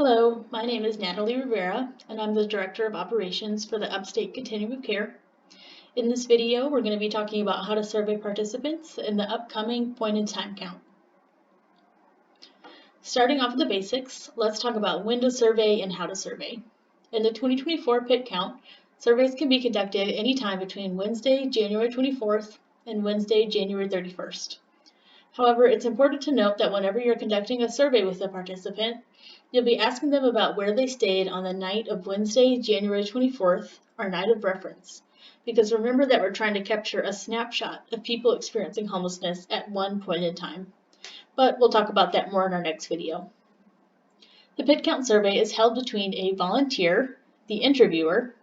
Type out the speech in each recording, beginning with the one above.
Hello, my name is Natalie Rivera, and I'm the Director of Operations for the Upstate Continuum of Care. In this video, we're going to be talking about how to survey participants in the upcoming point-in-time count. Starting off with the basics, let's talk about when to survey and how to survey. In the 2024 PIT count, surveys can be conducted anytime between Wednesday, January 24th and Wednesday, January 31st. However, it's important to note that whenever you're conducting a survey with a participant, you'll be asking them about where they stayed on the night of Wednesday, January 24th, our night of reference. Because remember that we're trying to capture a snapshot of people experiencing homelessness at one point in time. But we'll talk about that more in our next video. The PIT count survey is held between a volunteer, the interviewer,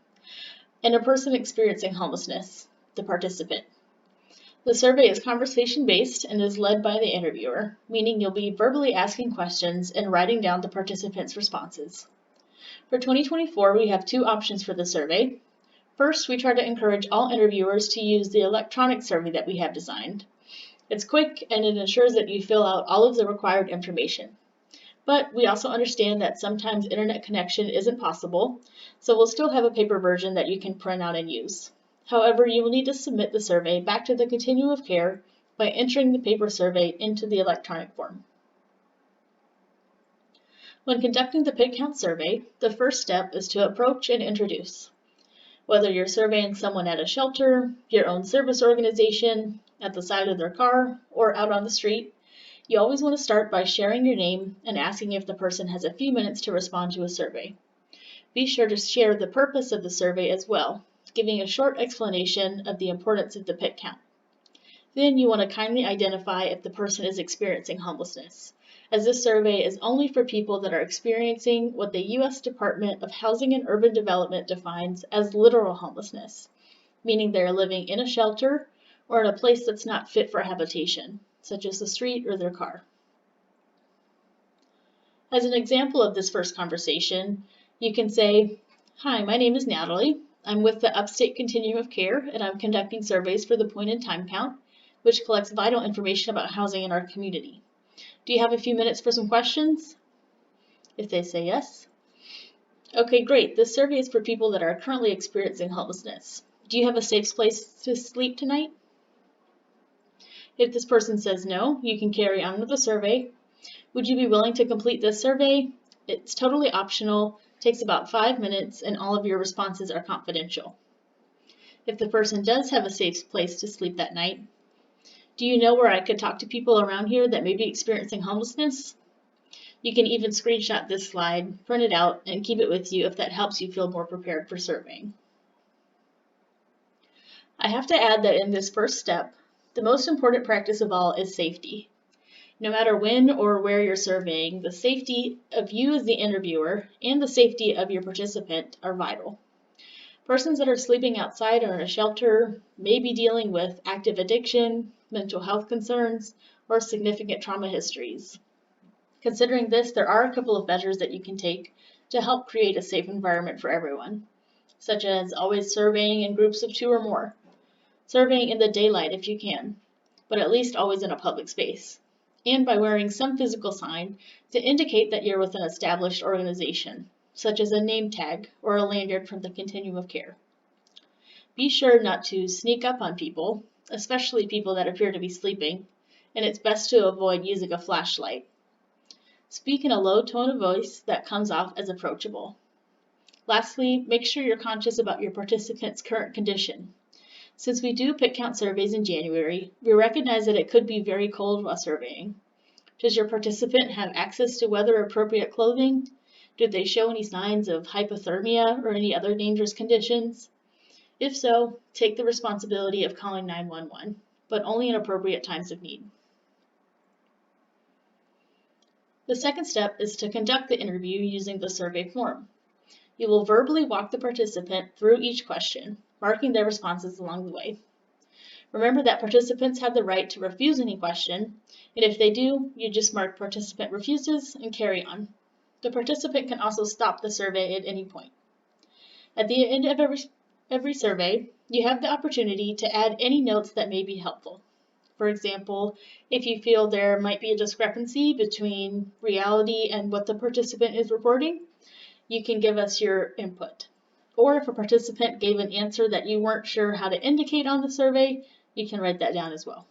and a person experiencing homelessness, the participant. The survey is conversation-based and is led by the interviewer, meaning you'll be verbally asking questions and writing down the participants' responses. For 2024, we have two options for the survey. First, we try to encourage all interviewers to use the electronic survey that we have designed. It's quick and it ensures that you fill out all of the required information. But we also understand that sometimes internet connection isn't possible, so we'll still have a paper version that you can print out and use. However, you will need to submit the survey back to the Continuum of Care by entering the paper survey into the electronic form. When conducting the PIT count survey, the first step is to approach and introduce. Whether you're surveying someone at a shelter, your own service organization, at the side of their car, or out on the street, you always want to start by sharing your name and asking if the person has a few minutes to respond to a survey. Be sure to share the purpose of the survey as well, giving a short explanation of the importance of the PIT count. Then you want to kindly identify if the person is experiencing homelessness, as this survey is only for people that are experiencing what the U.S. Department of Housing and Urban Development defines as literal homelessness, meaning they are living in a shelter or in a place that's not fit for habitation, such as the street or their car. As an example of this first conversation, you can say, "Hi, my name is Natalie. I'm with the Upstate Continuum of Care, and I'm conducting surveys for the point-in-time count, which collects vital information about housing in our community. Do you have a few minutes for some questions?" If they say yes. Okay, great. This survey is for people that are currently experiencing homelessness. Do you have a safe place to sleep tonight? If this person says no, you can carry on with the survey. Would you be willing to complete this survey? It's totally optional, takes about 5 minutes, and all of your responses are confidential. If the person does have a safe place to sleep that night, do you know where I could talk to people around here that may be experiencing homelessness? You can even screenshot this slide, print it out, and keep it with you if that helps you feel more prepared for surveying. I have to add that in this first step, the most important practice of all is safety. No matter when or where you're surveying, the safety of you as the interviewer and the safety of your participant are vital. Persons that are sleeping outside or in a shelter may be dealing with active addiction, mental health concerns, or significant trauma histories. Considering this, there are a couple of measures that you can take to help create a safe environment for everyone, such as always surveying in groups of 2 or more, surveying in the daylight if you can, but at least always in a public space, and by wearing some physical sign to indicate that you're with an established organization, such as a name tag or a lanyard from the Continuum of Care. Be sure not to sneak up on people, especially people that appear to be sleeping, and it's best to avoid using a flashlight. Speak in a low tone of voice that comes off as approachable. Lastly, make sure you're conscious about your participant's current condition. Since we do PIT count surveys in January, we recognize that it could be very cold while surveying. Does your participant have access to weather-appropriate clothing? Do they show any signs of hypothermia or any other dangerous conditions? If so, take the responsibility of calling 911, but only in appropriate times of need. The second step is to conduct the interview using the survey form. You will verbally walk the participant through each question, marking their responses along the way. Remember that participants have the right to refuse any question, and if they do, you just mark participant refuses and carry on. The participant can also stop the survey at any point. At the end of every survey, you have the opportunity to add any notes that may be helpful. For example, if you feel there might be a discrepancy between reality and what the participant is reporting, you can give us your input. Or if a participant gave an answer that you weren't sure how to indicate on the survey, you can write that down as well.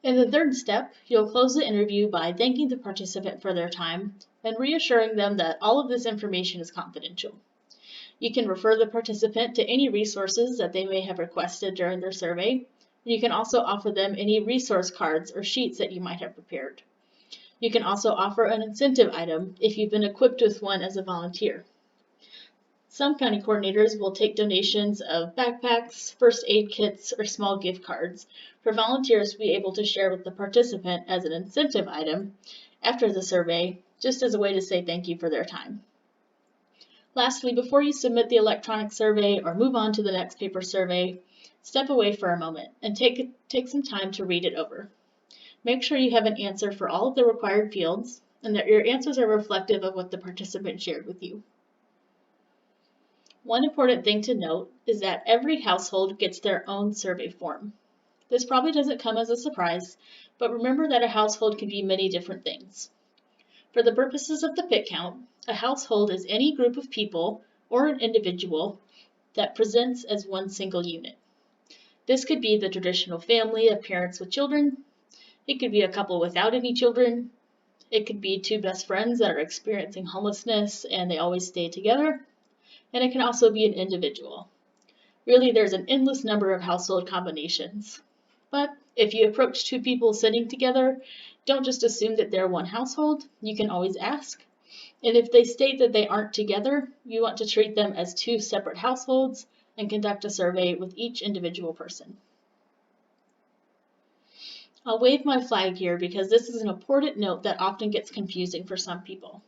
In the third step, you'll close the interview by thanking the participant for their time and reassuring them that all of this information is confidential. You can refer the participant to any resources that they may have requested during their survey. You can also offer them any resource cards or sheets that you might have prepared. You can also offer an incentive item if you've been equipped with one as a volunteer. Some county coordinators will take donations of backpacks, first aid kits, or small gift cards for volunteers to be able to share with the participant as an incentive item after the survey, just as a way to say thank you for their time. Lastly, before you submit the electronic survey or move on to the next paper survey, step away for a moment and take some time to read it over. Make sure you have an answer for all of the required fields and that your answers are reflective of what the participant shared with you. One important thing to note is that every household gets their own survey form. This probably doesn't come as a surprise, but remember that a household can be many different things. For the purposes of the pit count, a household is any group of people or an individual that presents as one single unit. This could be the traditional family of parents with children. It could be a couple without any children. It could be two best friends that are experiencing homelessness and they always stay together. And it can also be an individual. Really, there's an endless number of household combinations. But if you approach two people sitting together, don't just assume that they're one household. You can always ask. And if they state that they aren't together, you want to treat them as two separate households and conduct a survey with each individual person. I'll wave my flag here because this is an important note that often gets confusing for some people.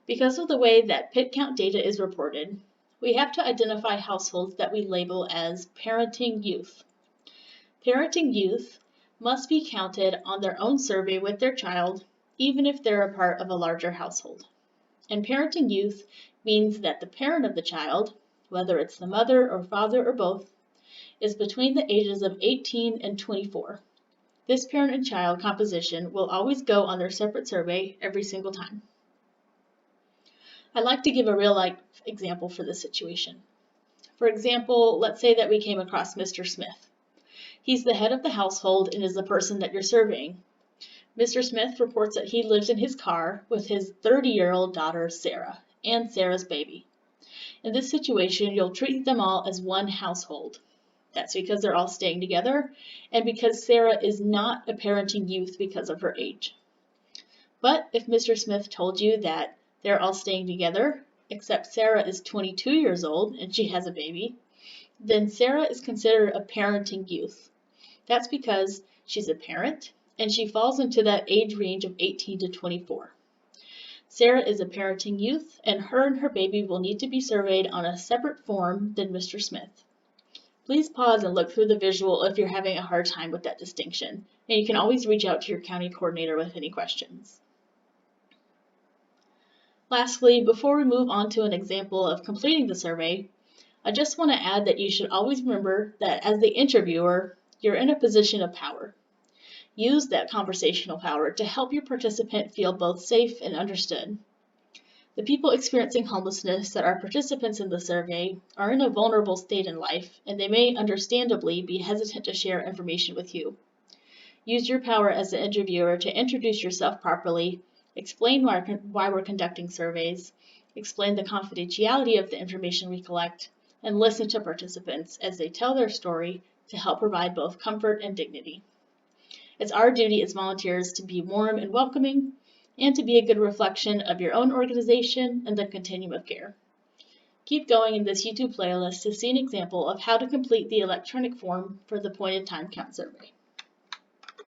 Because of the way that pit count data is reported, we have to identify households that we label as parenting youth. Parenting youth must be counted on their own survey with their child, even if they're a part of a larger household. And parenting youth means that the parent of the child, whether it's the mother or father or both, is between the ages of 18 and 24. This parent and child composition will always go on their separate survey every single time. I'd like to give a real-life example for this situation. For example, let's say that we came across Mr. Smith. He's the head of the household and is the person that you're surveying. Mr. Smith reports that he lives in his car with his 30-year-old daughter, Sarah, and Sarah's baby. In this situation, you'll treat them all as one household. That's because they're all staying together and because Sarah is not a parenting youth because of her age. But if Mr. Smith told you that they're all staying together, except Sarah is 22 years old and she has a baby, then Sarah is considered a parenting youth. That's because she's a parent and she falls into that age range of 18 to 24. Sarah is a parenting youth and her baby will need to be surveyed on a separate form than Mr. Smith. Please pause and look through the visual if you're having a hard time with that distinction, and you can always reach out to your county coordinator with any questions. Lastly, before we move on to an example of completing the survey, I just want to add that you should always remember that as the interviewer, you're in a position of power. Use that conversational power to help your participant feel both safe and understood. The people experiencing homelessness that are participants in the survey are in a vulnerable state in life, and they may understandably be hesitant to share information with you. Use your power as the interviewer to introduce yourself properly, explain why we're conducting surveys, explain the confidentiality of the information we collect, and listen to participants as they tell their story to help provide both comfort and dignity. It's our duty as volunteers to be warm and welcoming, and to be a good reflection of your own organization and the continuum of care. Keep going in this YouTube playlist to see an example of how to complete the electronic form for the Point in Time Count survey.